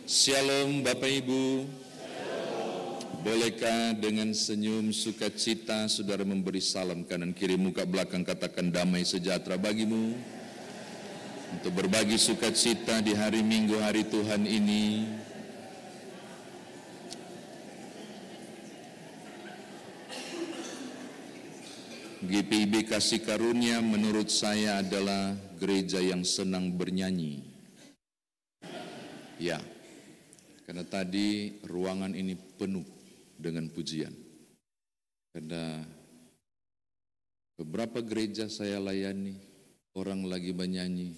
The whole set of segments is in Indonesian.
Shalom Bapak Ibu. Bolehkah dengan senyum sukacita saudara memberi salam kanan kiri muka belakang, katakan damai sejahtera bagimu. Untuk berbagi sukacita di hari Minggu, hari Tuhan ini. GPIB Kasih Karunia menurut saya adalah gereja yang senang bernyanyi. Ya, karena tadi ruangan ini penuh dengan pujian. Karena beberapa gereja saya layani, orang lagi menyanyi,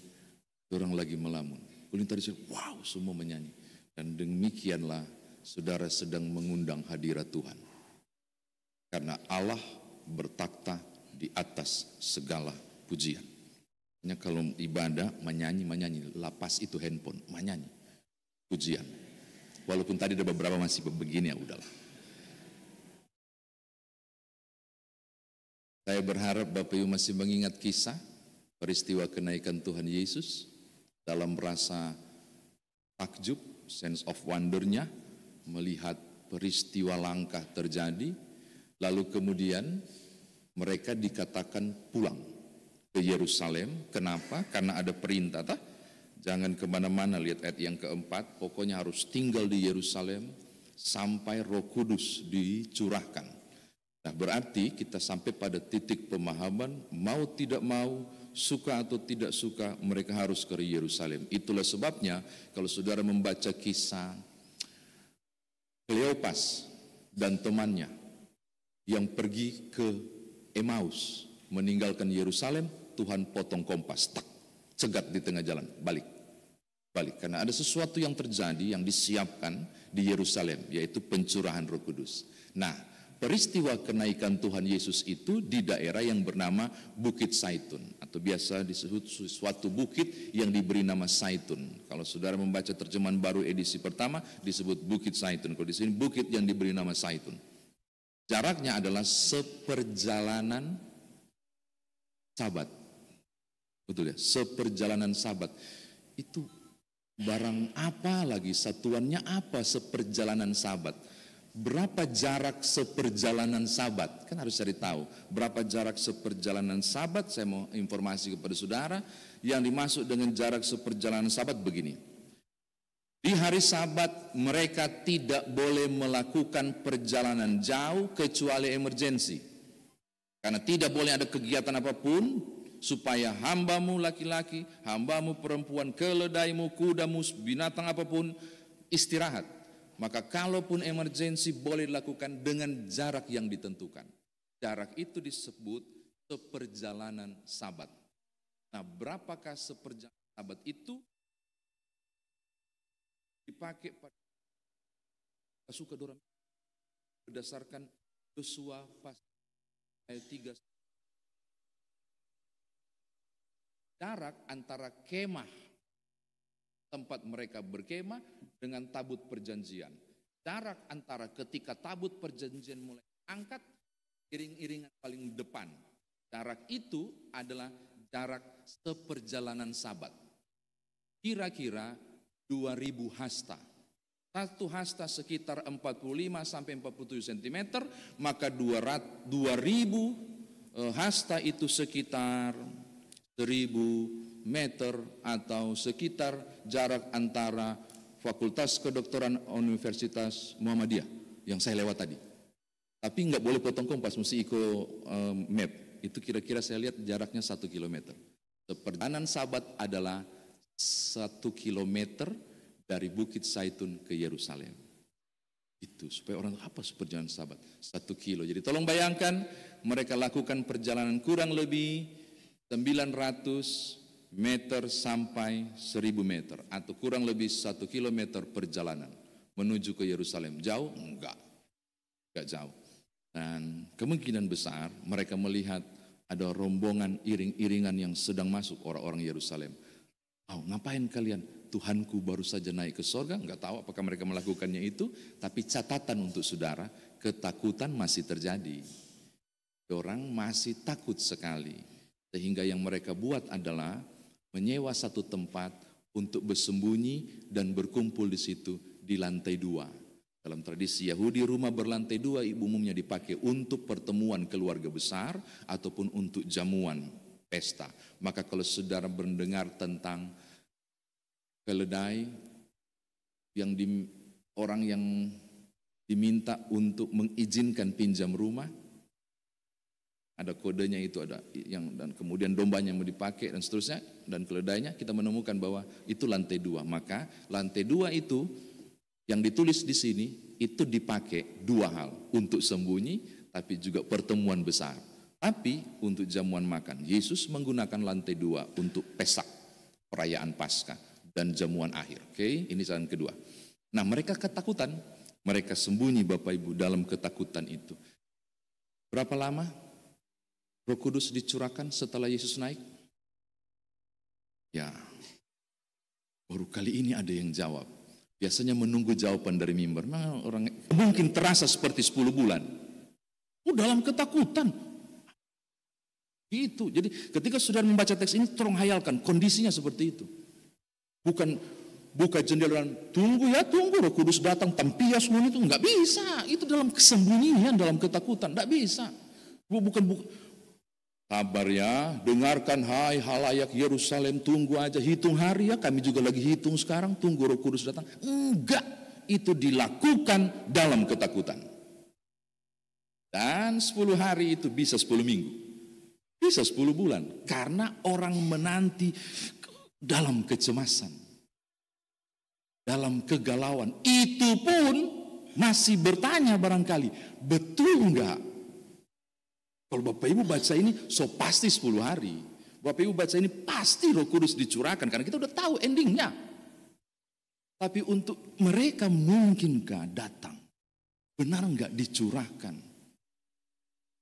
orang lagi melamun. Kemudian tadi saya, wow, semua menyanyi. Dan demikianlah saudara sedang mengundang hadirat Tuhan. Karena Allah bertakhta di atas segala pujian. Hanya kalau ibadah menyanyi, lapas itu handphone, menyanyi, pujian. Walaupun tadi ada beberapa masih begini, ya udahlah. Saya berharap Bapak Ibu masih mengingat kisah peristiwa kenaikan Tuhan Yesus dalam rasa takjub, sense of wonder-nya, melihat peristiwa langkah terjadi, lalu kemudian mereka dikatakan pulang ke Yerusalem. Kenapa? Karena ada perintah, jangan kemana-mana, lihat ayat yang keempat, pokoknya harus tinggal di Yerusalem sampai Roh Kudus dicurahkan. Nah, berarti kita sampai pada titik pemahaman, mau tidak mau, suka atau tidak suka, mereka harus ke Yerusalem. Itulah sebabnya kalau saudara membaca kisah Kleopas dan temannya yang pergi ke Emmaus, meninggalkan Yerusalem, Tuhan potong kompas, cegat di tengah jalan, balik. Karena ada sesuatu yang terjadi yang disiapkan di Yerusalem, yaitu pencurahan Roh Kudus. Nah, peristiwa kenaikan Tuhan Yesus itu di daerah yang bernama Bukit Zaitun, atau biasa disebut suatu bukit yang diberi nama Zaitun. Kalau saudara membaca terjemahan baru edisi pertama disebut Bukit Zaitun. Kalau di sini bukit yang diberi nama Zaitun. Jaraknya adalah seperjalanan Sabat. Betul ya, seperjalanan Sabat. Itu barang apa lagi, satuannya apa seperjalanan Sabat? Berapa jarak seperjalanan Sabat? Kan harus cari tahu berapa jarak seperjalanan Sabat. Saya mau informasi kepada saudara, yang dimaksud dengan jarak seperjalanan Sabat begini. Di hari Sabat mereka tidak boleh melakukan perjalanan jauh kecuali emergensi. Karena tidak boleh ada kegiatan apapun, supaya hambamu laki-laki, hambamu perempuan, keledaimu, kudamu, binatang apapun istirahat. Maka kalaupun emergensi boleh dilakukan dengan jarak yang ditentukan. Jarak itu disebut seperjalanan Sabat. Nah, berapakah seperjalanan Sabat itu? Dipakai pada suka dorang berdasarkan Yosua pasal ayat 3. Jarak antara kemah tempat mereka berkemah dengan tabut perjanjian. Jarak antara ketika tabut perjanjian mulai angkat, iring-iringan paling depan. Jarak itu adalah jarak seperjalanan Sabat. Kira-kira 2000 hasta. Satu hasta sekitar 45 sampai 47 cm, maka 2000 hasta itu sekitar 1000 meter, atau sekitar jarak antara Fakultas Kedokteran Universitas Muhammadiyah yang saya lewat tadi. Tapi nggak boleh potong kompas, mesti ikut map. Itu kira-kira saya lihat jaraknya 1 kilometer. Perjalanan Sabat adalah 1 kilometer dari Bukit Zaitun ke Yerusalem. Itu supaya orang apa perjalanan Sabat 1 kilo. Jadi tolong bayangkan mereka lakukan perjalanan kurang lebih 900 meter sampai 1000 meter, atau kurang lebih 1 kilometer perjalanan menuju ke Yerusalem. Jauh? Enggak jauh. Dan kemungkinan besar mereka melihat ada rombongan iring-iringan yang sedang masuk, orang-orang Yerusalem. Oh, ngapain kalian? Tuhanku baru saja naik ke sorga. Enggak tahu apakah mereka melakukannya itu, tapi catatan untuk saudara, ketakutan masih terjadi. Orang masih takut sekali, sehingga yang mereka buat adalah menyewa satu tempat untuk bersembunyi dan berkumpul di situ di lantai 2. Dalam tradisi Yahudi, rumah berlantai 2 umumnya dipakai untuk pertemuan keluarga besar ataupun untuk jamuan pesta. Maka kalau saudara mendengar tentang keledai yang orang yang diminta untuk mengizinkan pinjam rumah, ada kodenya itu, ada yang, dan kemudian dombanya mau dipakai dan seterusnya, dan keledainya, kita menemukan bahwa itu lantai 2. Maka lantai 2 itu yang ditulis di sini itu dipakai 2 hal, untuk sembunyi tapi juga pertemuan besar. Tapi untuk jamuan makan, Yesus menggunakan lantai 2 untuk Pesak, perayaan Paskah dan jamuan akhir. Oke, ini jalan kedua. Nah, mereka ketakutan, mereka sembunyi Bapak Ibu dalam ketakutan itu. Berapa lama Roh Kudus dicurahkan setelah Yesus naik? Ya, baru kali ini ada yang jawab. Biasanya menunggu jawaban dari mimbar. Nah, orang mungkin terasa seperti 10 bulan. Dalam ketakutan. Itu. Jadi ketika saudara membaca teks ini, tolong hayalkan kondisinya seperti itu. Bukan buka jendela dan tunggu Roh Kudus datang tampias itu enggak bisa. Itu dalam kesembunyian, dalam ketakutan, enggak bisa. Bukan sabar ya, dengarkan hai halayak Yerusalem, tunggu aja, hitung hari ya, kami juga lagi hitung sekarang, tunggu Roh Kudus datang. Enggak, itu dilakukan dalam ketakutan. Dan 10 hari itu bisa 10 minggu, bisa 10 bulan, karena orang menanti dalam kecemasan, dalam kegalauan. Itu pun masih bertanya barangkali, betul enggak? Kalau Bapak Ibu baca ini, so pasti 10 hari. Bapak Ibu baca ini, pasti Roh Kudus dicurahkan. Karena kita udah tahu endingnya. Tapi untuk mereka mungkinkah datang? Benar enggak dicurahkan?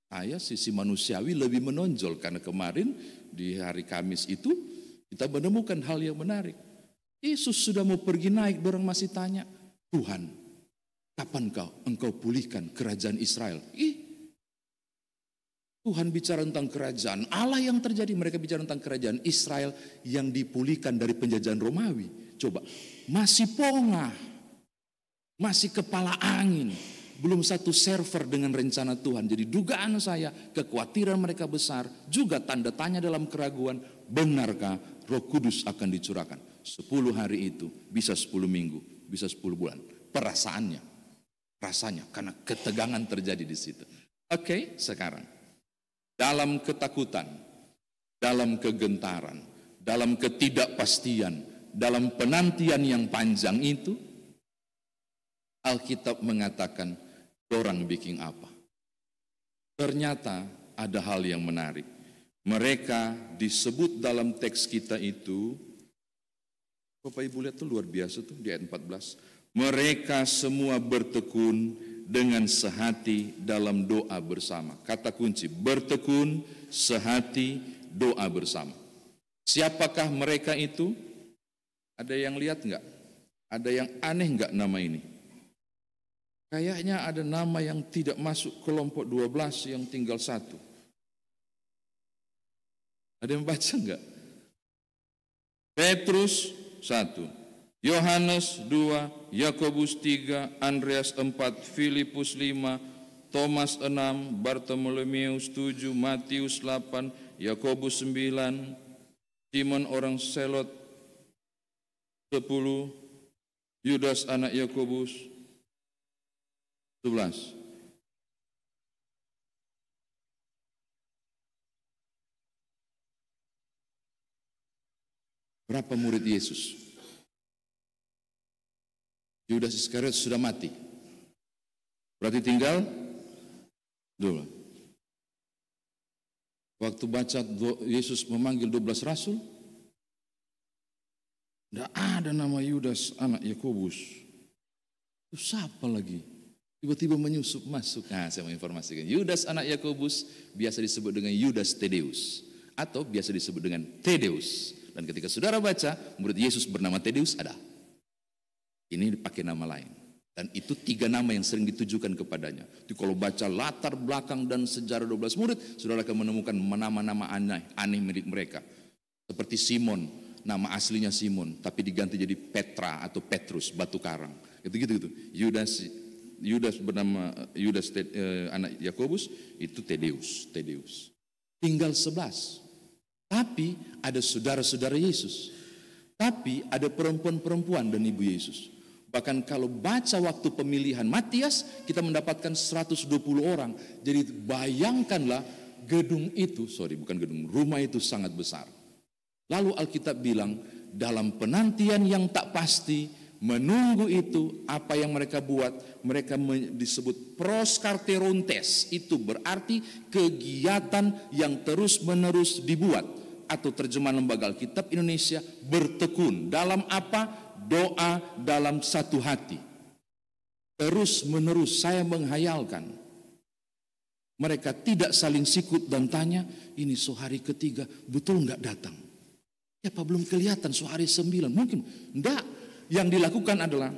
Saya sisi manusiawi lebih menonjol. Karena kemarin di hari Kamis itu, kita menemukan hal yang menarik. Yesus sudah mau pergi naik, orang masih tanya, Tuhan, kapan engkau pulihkan kerajaan Israel? Tuhan bicara tentang kerajaan Allah yang terjadi, mereka bicara tentang kerajaan Israel yang dipulihkan dari penjajahan Romawi. Coba, masih pongah, masih kepala angin, belum satu server dengan rencana Tuhan. Jadi dugaan saya, kekhawatiran mereka besar, juga tanda tanya dalam keraguan, benarkah Roh Kudus akan dicurahkan? 10 hari itu, bisa 10 minggu, bisa 10 bulan. Perasaannya, rasanya, karena ketegangan terjadi di situ. Oke, sekarang. Dalam ketakutan, dalam kegentaran, dalam ketidakpastian, dalam penantian yang panjang itu, Alkitab mengatakan, dorang bikin apa? Ternyata ada hal yang menarik. Mereka disebut dalam teks kita itu, Bapak Ibu lihat tuh luar biasa tuh di ayat 14. Mereka semua bertekun dengan sehati dalam doa bersama. Kata kunci, bertekun, sehati, doa bersama. Siapakah mereka itu? Ada yang lihat enggak? Ada yang aneh enggak nama ini? Kayaknya ada nama yang tidak masuk kelompok 12 yang tinggal 1. Ada yang baca enggak? Petrus 1. Yohanes 2, Yakobus 3, Andreas 4, Filipus 5, Thomas 6, Bartolomeus 7, Matius 8, Yakobus 9, Simon orang Selot 10, Yudas anak Yakobus 11. Berapa murid Yesus? Yudas Iskariot sudah mati. Berarti tinggal 12. Waktu baca Yesus memanggil 12 rasul, tidak ada nama Yudas anak Yakobus. Itu siapa lagi? Tiba-tiba menyusup masuk. Nah, saya mau informasikan. Yudas anak Yakobus biasa disebut dengan Yudas Tadeus. Atau biasa disebut dengan Tadeus. Dan ketika saudara baca, murid Yesus bernama Tadeus ada. Ini dipakai nama lain. Dan itu 3 nama yang sering ditujukan kepadanya. Jadi kalau baca latar belakang dan sejarah 12 murid, saudara akan menemukan nama-nama aneh milik mereka. Seperti Simon, nama aslinya Simon, tapi diganti jadi Petra atau Petrus, batu karang. Gitu. Yudas bernama Yudas anak Yakobus, itu Tadeus. Tinggal 11. Tapi ada saudara-saudara Yesus. Tapi ada perempuan-perempuan dan ibu Yesus. Bahkan kalau baca waktu pemilihan Matias, kita mendapatkan 120 orang. Jadi bayangkanlah rumah itu sangat besar. Lalu Alkitab bilang, dalam penantian yang tak pasti, menunggu itu, apa yang mereka buat, mereka disebut proskarterontes. Itu berarti kegiatan yang terus-menerus dibuat. Atau terjemahan Lembaga Alkitab Indonesia, bertekun. Dalam apa? Doa dalam satu hati. Terus-menerus saya menghayalkan. Mereka tidak saling sikut dan tanya, ini hari ketiga, betul nggak datang? Ya Pak, belum kelihatan hari 9, mungkin enggak. Yang dilakukan adalah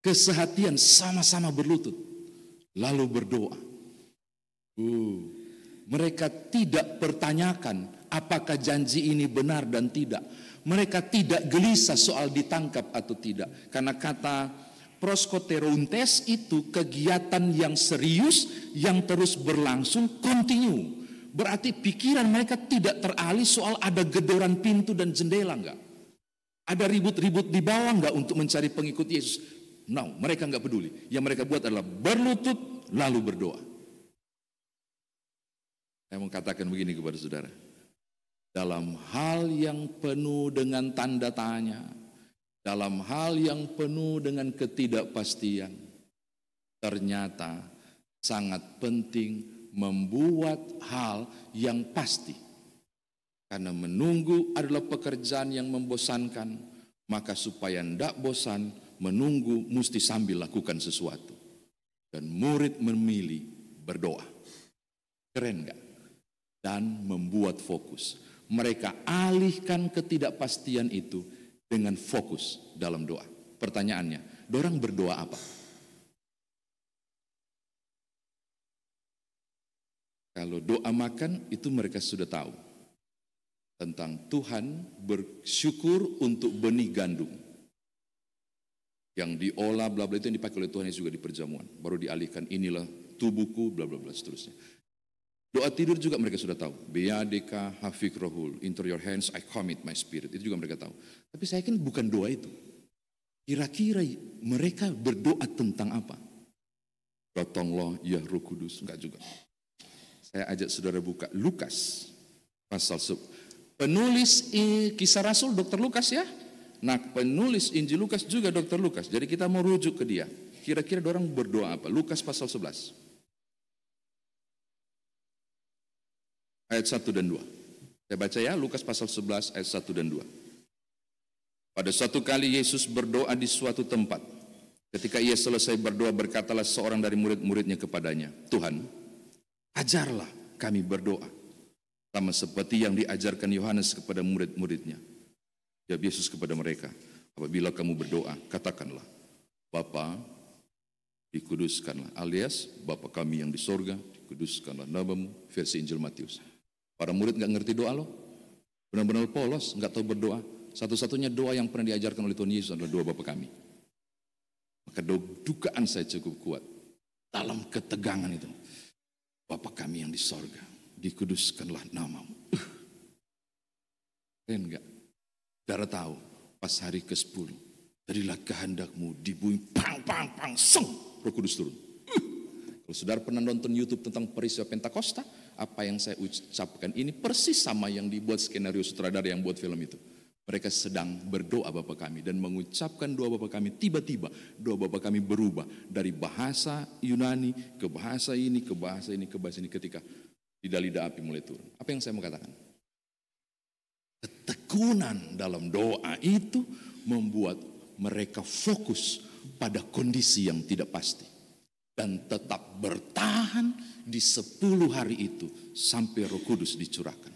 kesehatian, sama-sama berlutut, lalu berdoa. Mereka tidak pertanyakan apakah janji ini benar dan tidak. Mereka tidak gelisah soal ditangkap atau tidak. Karena kata proskoterontes itu kegiatan yang serius, yang terus berlangsung, continue. Berarti pikiran mereka tidak teralih soal ada gedoran pintu dan jendela enggak. Ada ribut-ribut di bawah enggak untuk mencari pengikut Yesus. No, mereka enggak peduli. Yang mereka buat adalah berlutut lalu berdoa. Saya mau katakan begini kepada saudara. Dalam hal yang penuh dengan tanda tanya, dalam hal yang penuh dengan ketidakpastian, ternyata sangat penting membuat hal yang pasti. Karena menunggu adalah pekerjaan yang membosankan, maka supaya tidak bosan, menunggu mesti sambil lakukan sesuatu. Dan murid memilih berdoa. Keren gak? Dan membuat fokus. Mereka alihkan ketidakpastian itu dengan fokus dalam doa. Pertanyaannya, dorang berdoa apa? Kalau doa makan itu mereka sudah tahu. Tentang Tuhan bersyukur untuk benih gandum. Yang diolah bla bla itu yang dipakai oleh Tuhan Yesus juga di perjamuan. Baru dialihkan, inilah tubuhku bla bla bla seterusnya. Doa tidur juga mereka sudah tahu. Beadeka hafik rohul, into your hands I commit my spirit. Itu juga mereka tahu. Tapi saya kan bukan doa itu. Kira-kira mereka berdoa tentang apa? Datanglah ya Roh Kudus. Enggak juga. Saya ajak saudara buka Lukas pasal 10. Penulis Kisah Rasul Dr. Lukas ya. Nah, penulis Injil Lukas juga Dr. Lukas. Jadi kita mau rujuk ke dia. Kira-kira orang berdoa apa? Lukas pasal 11. Ayat 1 dan 2. Saya baca ya, Lukas pasal 11 ayat 1 dan 2. Pada suatu kali Yesus berdoa di suatu tempat. Ketika ia selesai berdoa, berkatalah seorang dari murid-muridnya kepadanya, Tuhan, ajarlah kami berdoa, sama seperti yang diajarkan Yohanes kepada murid-muridnya. Jawab Yesus kepada mereka, apabila kamu berdoa, katakanlah, Bapa, dikuduskanlah, alias Bapa kami yang di sorga, dikuduskanlah namamu, versi Injil Matius. Para murid nggak ngerti doa loh, benar-benar polos, nggak tahu berdoa. Satu-satunya doa yang pernah diajarkan oleh Tuhan Yesus adalah doa Bapa kami. Maka dugaan saya cukup kuat dalam ketegangan itu. Bapa kami yang di sorga, dikuduskanlah namamu. Keren nggak? Saudara tahu, pas hari ke-10, jadilah kehendakmu di bumi, pang, pang, pang, seng, Roh Kudus turun. Kalau saudara pernah nonton YouTube tentang peristiwa Pentakosta, apa yang saya ucapkan ini persis sama yang dibuat skenario sutradara yang buat film itu. Mereka sedang berdoa Bapa kami dan mengucapkan doa Bapa kami, tiba-tiba doa Bapa kami berubah dari bahasa Yunani ke bahasa ini, ke bahasa ini, ke bahasa ini ketika lidah-lidah api mulai turun. Apa yang saya mau katakan? Ketekunan dalam doa itu membuat mereka fokus pada kondisi yang tidak pasti. Dan tetap bertahan di 10 hari itu sampai Roh Kudus dicurahkan.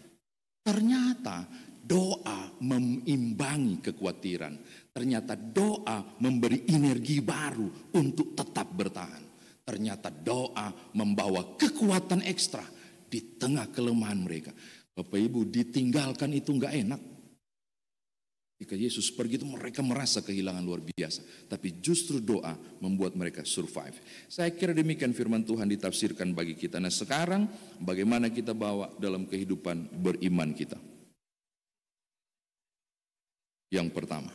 Ternyata doa mengimbangi kekhawatiran. Ternyata doa memberi energi baru untuk tetap bertahan. Ternyata doa membawa kekuatan ekstra di tengah kelemahan mereka. Bapak Ibu, ditinggalkan itu nggak enak. Ketika Yesus pergi itu mereka merasa kehilangan luar biasa. Tapi justru doa membuat mereka survive. Saya kira demikian firman Tuhan ditafsirkan bagi kita. Nah sekarang bagaimana kita bawa dalam kehidupan beriman kita. Yang pertama,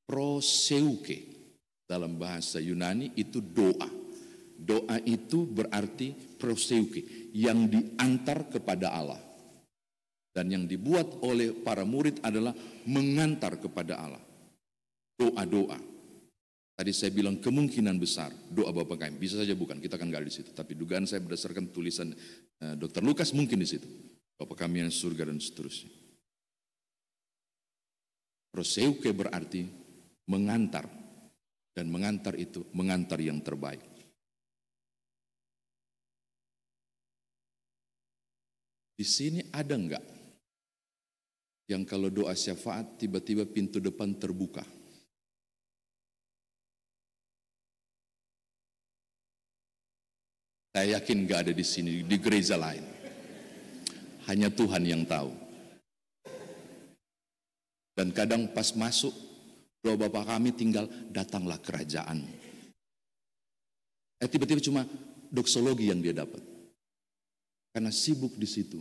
proseuke dalam bahasa Yunani itu doa. Doa itu berarti proseuke, yang diantar kepada Allah. Dan yang dibuat oleh para murid adalah mengantar kepada Allah. Doa-doa. Tadi saya bilang kemungkinan besar doa Bapa Kami. Bisa saja bukan, kita kan gak di situ. Tapi dugaan saya berdasarkan tulisan Dr. Lukas mungkin di situ. Bapa Kami yang surga dan seterusnya. Proseuke berarti mengantar. Dan mengantar itu mengantar yang terbaik. Di sini ada enggak yang kalau doa syafaat tiba-tiba pintu depan terbuka? Saya yakin enggak ada di sini, di gereja lain. Hanya Tuhan yang tahu. Dan kadang pas masuk, doa Bapa Kami tinggal datanglah kerajaan. Tiba-tiba cuma doksologi yang dia dapat. Karena sibuk di situ.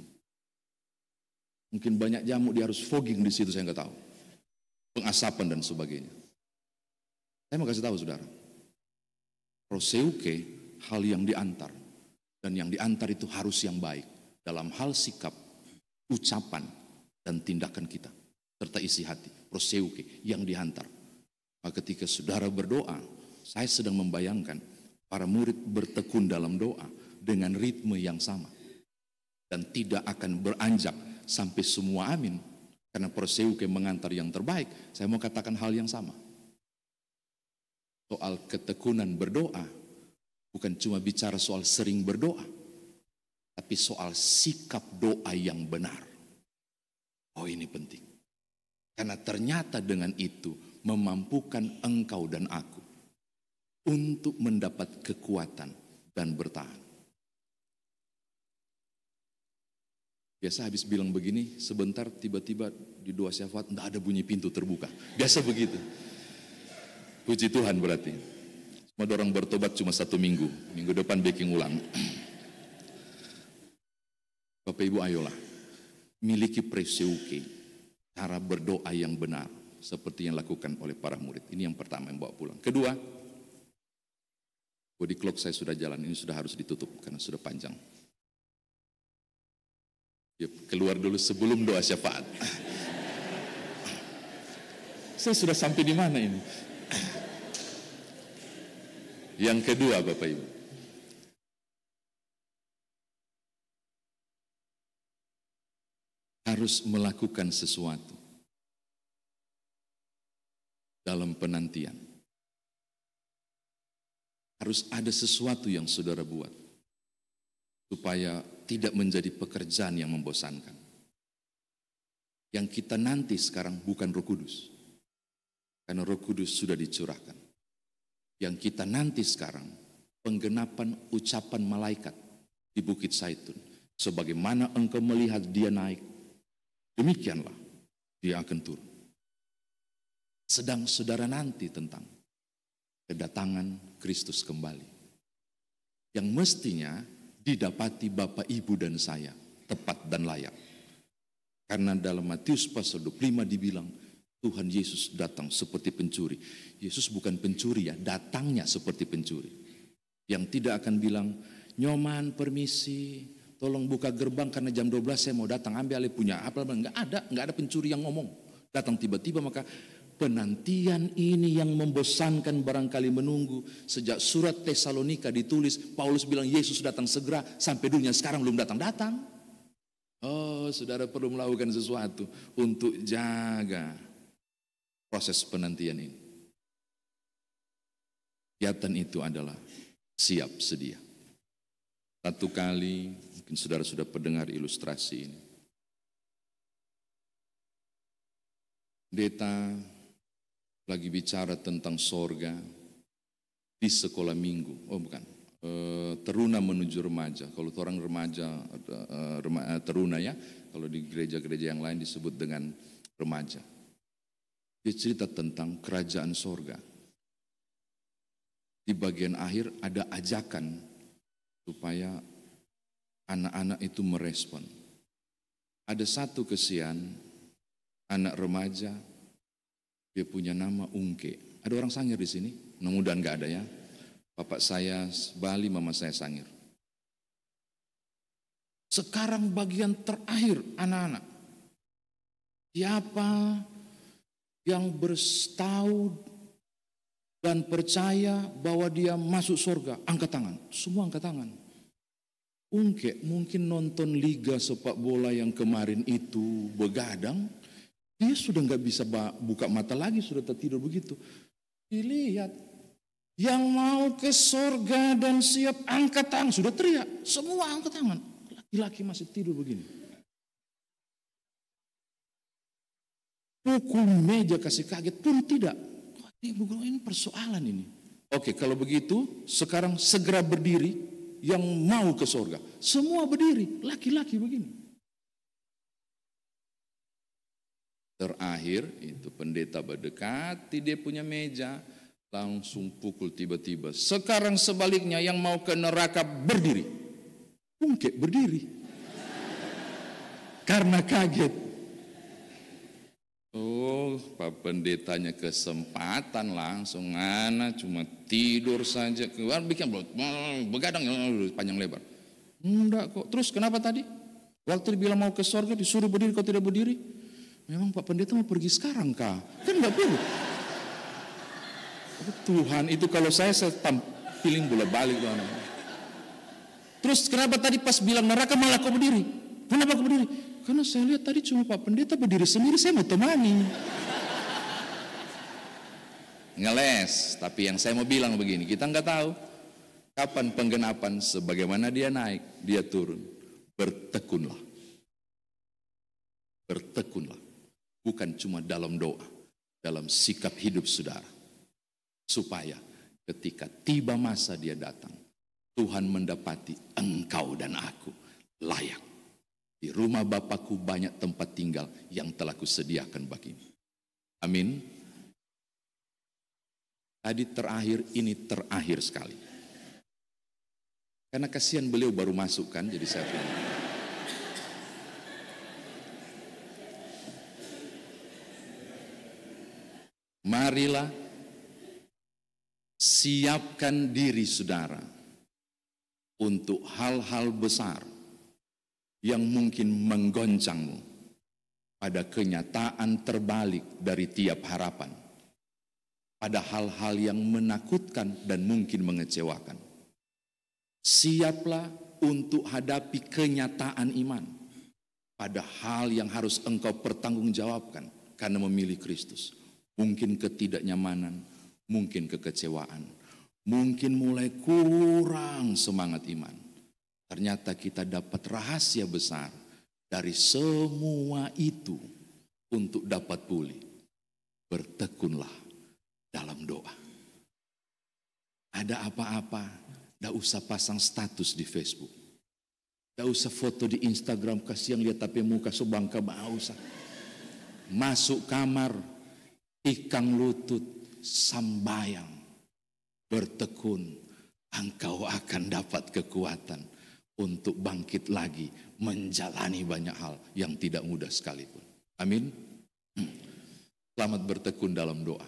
Mungkin banyak jamu, dia harus fogging di situ, saya nggak tahu. Pengasapan dan sebagainya. Saya mau kasih tahu saudara. Proseuke, hal yang diantar. Dan yang diantar itu harus yang baik. Dalam hal sikap, ucapan, dan tindakan kita. Serta isi hati. Proseuke, yang diantar. Maka ketika saudara berdoa, saya sedang membayangkan para murid bertekun dalam doa dengan ritme yang sama. Dan tidak akan beranjak sampai semua amin. Karena proseuke mengantar yang terbaik. Saya mau katakan hal yang sama. Soal ketekunan berdoa, bukan cuma bicara soal sering berdoa, tapi soal sikap doa yang benar. Oh ini penting. Karena ternyata dengan itu memampukan engkau dan aku untuk mendapat kekuatan dan bertahan. Biasa habis bilang begini, sebentar tiba-tiba di doa syafaat enggak ada bunyi pintu terbuka. Biasa begitu. Puji Tuhan berarti. Semua orang bertobat cuma 1 minggu. Minggu depan baking ulang. Bapak Ibu ayolah. Miliki proseuke. Cara berdoa yang benar. Seperti yang dilakukan oleh para murid. Ini yang pertama yang bawa pulang. Kedua. Body clock saya sudah jalan. Ini sudah harus ditutup karena sudah panjang. Ya, keluar dulu sebelum doa syafaat. Saya sudah sampai di mana ini? Yang kedua Bapak Ibu. Harus melakukan sesuatu dalam penantian. Harus ada sesuatu yang saudara buat. Supaya tidak menjadi pekerjaan yang membosankan. Yang kita nanti sekarang bukan Roh Kudus. Karena Roh Kudus sudah dicurahkan. Yang kita nanti sekarang penggenapan ucapan malaikat di Bukit Zaitun. Sebagaimana engkau melihat dia naik, demikianlah dia akan turun. Sedang saudara nanti tentang kedatangan Kristus kembali. Yang mestinya didapati Bapak, Ibu, dan saya tepat dan layak. Karena dalam Matius pasal 25 dibilang Tuhan Yesus datang seperti pencuri. Yesus bukan pencuri ya, datangnya seperti pencuri. Yang tidak akan bilang, nyoman permisi, tolong buka gerbang karena jam 12 saya mau datang, ambil alih punya apa. Enggak ada pencuri yang ngomong. Datang tiba-tiba, maka penantian ini yang membosankan barangkali menunggu. Sejak surat Tesalonika ditulis, Paulus bilang Yesus datang segera, sampai dunia sekarang belum datang-datang. Oh, saudara perlu melakukan sesuatu untuk jaga proses penantian ini. Kegiatan itu adalah siap sedia. Satu kali, mungkin saudara sudah pendengar ilustrasi ini. Pendeta lagi bicara tentang sorga di sekolah minggu. Oh bukan, teruna menuju remaja. Kalau orang remaja, teruna ya, kalau di gereja-gereja yang lain disebut dengan remaja. Dia cerita tentang kerajaan sorga. Di bagian akhir ada ajakan supaya anak-anak itu merespon. Ada satu kesian, anak remaja, dia punya nama Ungke. Ada orang Sangir di sini? Mudah-mudahan nggak ada ya. Bapak saya Bali, mama saya Sangir. Sekarang bagian terakhir anak-anak. Siapa yang bertahu dan percaya bahwa dia masuk surga? Angkat tangan. Semua angkat tangan. Ungke mungkin nonton liga sepak bola yang kemarin itu begadang. Dia sudah nggak bisa buka mata lagi, sudah tertidur begitu. Dilihat. Yang mau ke surga dan siap angkat tangan. Sudah teriak. Semua angkat tangan. Laki-laki masih tidur begini. Pukul meja kasih kaget pun tidak. Ini persoalan ini. Oke, kalau begitu sekarang segera berdiri yang mau ke surga. Semua berdiri. Laki-laki begini. Terakhir itu pendeta berdekati dia punya meja. Langsung pukul tiba-tiba. Sekarang sebaliknya yang mau ke neraka berdiri. Ungke berdiri. Karena kaget. Oh, Pak Pendetanya kesempatan langsung. Anak cuma tidur saja. Keluar bikin begadang panjang lebar. Enggak kok. Terus kenapa tadi? Waktu dibilang mau ke surga disuruh berdiri, kau tidak berdiri. Memang Pak Pendeta mau pergi sekarang kah? Kan enggak perlu. Tuhan, itu kalau saya feeling bola balik. Terus kenapa tadi pas bilang neraka malah kau berdiri? Kenapa kau berdiri? Karena saya lihat tadi cuma Pak Pendeta berdiri sendiri, saya mau temani. Ngeles, tapi yang saya mau bilang begini, kita nggak tahu kapan penggenapan, sebagaimana dia naik, dia turun. Bertekunlah. Bertekunlah. Bukan cuma dalam doa, dalam sikap hidup saudara. Supaya ketika tiba masa dia datang, Tuhan mendapati engkau dan aku layak. Di rumah Bapakku banyak tempat tinggal yang telah kusediakan bagimu. Amin. Tadi terakhir, ini terakhir sekali. Karena kasihan beliau baru masuk kan, jadi saya bilang. Marilah siapkan diri saudara untuk hal-hal besar yang mungkin menggoncangmu pada kenyataan terbalik dari tiap harapan, pada hal-hal yang menakutkan dan mungkin mengecewakan. Siaplah untuk hadapi kenyataan iman pada hal yang harus engkau pertanggungjawabkan karena memilih Kristus. Mungkin ketidaknyamanan, mungkin kekecewaan, mungkin mulai kurang semangat iman. Ternyata kita dapat rahasia besar dari semua itu untuk dapat pulih. Bertekunlah dalam doa. Ada apa-apa, tidak usah pasang status di Facebook. Tidak usah foto di Instagram, kasihan lihat tapi muka sebangka, tidak usah. Masuk kamar, tikang lutut, sambayang, bertekun, engkau akan dapat kekuatan untuk bangkit lagi menjalani banyak hal yang tidak mudah sekalipun. Amin. Selamat bertekun dalam doa.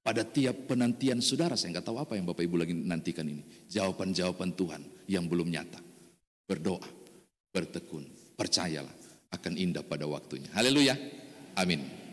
Pada tiap penantian saudara, saya nggak tahu apa yang Bapak Ibu lagi nantikan ini. Jawaban-jawaban Tuhan yang belum nyata. Berdoa, bertekun, percayalah akan indah pada waktunya. Haleluya. Amin.